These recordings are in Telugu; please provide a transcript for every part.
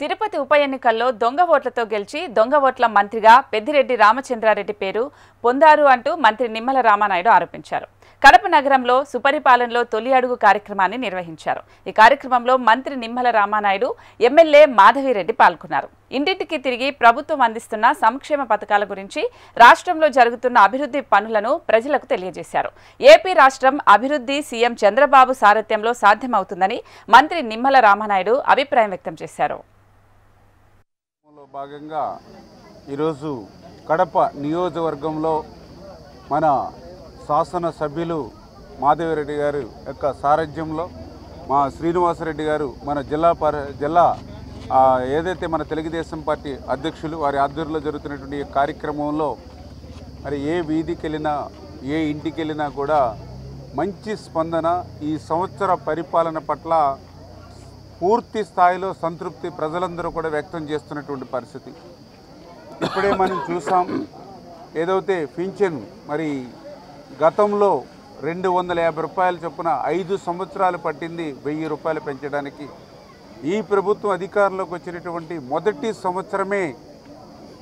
తిరుపతి ఉప ఎన్నికల్లో దొంగ ఓట్లతో గెలిచి దొంగ ఓట్ల మంత్రిగా పెద్దిరెడ్డి రామచంద్రారెడ్డి పేరు పొందారు అంటూ మంత్రి నిమ్మల రామానాయుడు ఆరోపించారు. కడప నగరంలో సుపరిపాలనలో తొలి అడుగు కార్యక్రమాన్ని నిర్వహించారు. ఈ కార్యక్రమంలో మంత్రి నిమ్మల రామానాయుడు, ఎమ్మెల్యే మాధవిరెడ్డి పాల్గొన్నారు. ఇంటింటికి తిరిగి ప్రభుత్వం అందిస్తున్న సంక్షేమ పథకాల గురించి, రాష్ట్రంలో జరుగుతున్న అభివృద్ధి పనులను ప్రజలకు తెలియజేశారు. ఏపీ రాష్ట్రం అభివృద్ధి సీఎం చంద్రబాబు సారథ్యంలో సాధ్యమవుతుందని మంత్రి నిమ్మల రామానాయుడు అభిప్రాయం వ్యక్తం చేశారు. భాగంగా ఈరోజు కడప నియోజకవర్గంలో మన శాసనసభ్యులు మాధవిరెడ్డి గారు యొక్క సారథ్యంలో మా శ్రీనివాసరెడ్డి గారు మన జిల్లా ఏదైతే మన తెలుగుదేశం పార్టీ అధ్యక్షులు వారి ఆధ్వర్యంలో జరుగుతున్నటువంటి కార్యక్రమంలో మరి ఏ వీధికి వెళ్ళినా ఏ ఇంటికి వెళ్ళినా కూడా మంచి స్పందన, ఈ సంవత్సర పరిపాలన పట్ల పూర్తి స్థాయిలో సంతృప్తి ప్రజలందరూ కూడా వ్యక్తం చేస్తున్నటువంటి పరిస్థితి. ఇప్పుడే మనం చూసాం, ఏదైతే పింఛన్ మరి గతంలో 250 రూపాయలు చొప్పున 5 సంవత్సరాలు పట్టింది 1000 రూపాయలు పెంచడానికి. ఈ ప్రభుత్వం అధికారంలోకి వచ్చినటువంటి మొదటి సంవత్సరమే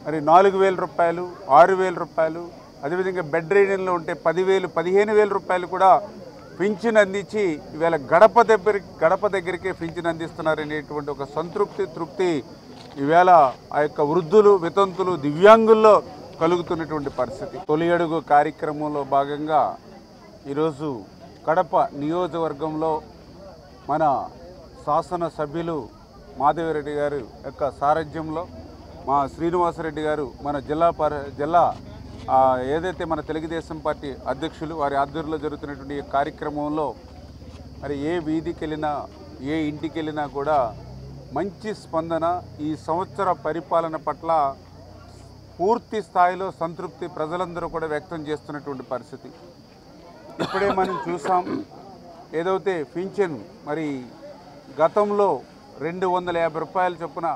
మరి 4000 రూపాయలు, 6000 రూపాయలు, అదేవిధంగా బెడ్ రైడన్లో ఉంటే 10,000, 15,000 రూపాయలు కూడా పింఛన్ అందించి ఇవాళ గడప దగ్గరికే పింఛన్ అందిస్తున్నారనేటువంటి ఒక తృప్తి ఈవేళ ఆ యొక్క వృద్ధులు, వితంతులు, దివ్యాంగుల్లో కలుగుతున్నటువంటి పరిస్థితి. తొలి అడుగు కార్యక్రమంలో భాగంగా ఈరోజు కడప నియోజకవర్గంలో మన శాసనసభ్యులు మాధవిరెడ్డి గారు యొక్క సారథ్యంలో మా శ్రీనివాసరెడ్డి గారు మన జిల్లా ఏదైతే మన తెలుగుదేశం పార్టీ అధ్యక్షులు వారి ఆధ్వర్యంలో జరుగుతున్నటువంటి కార్యక్రమంలో మరి ఏ వీధికి వెళ్ళినా ఏ ఇంటికి వెళ్ళినా కూడా మంచి స్పందన, ఈ సంవత్సర పరిపాలన పట్ల పూర్తి స్థాయిలో సంతృప్తి ప్రజలందరూ కూడా వ్యక్తం చేస్తున్నటువంటి పరిస్థితి. ఇప్పుడే మనం చూసాం, ఏదైతే పింఛన్ మరి గతంలో 250 రూపాయలు చొప్పున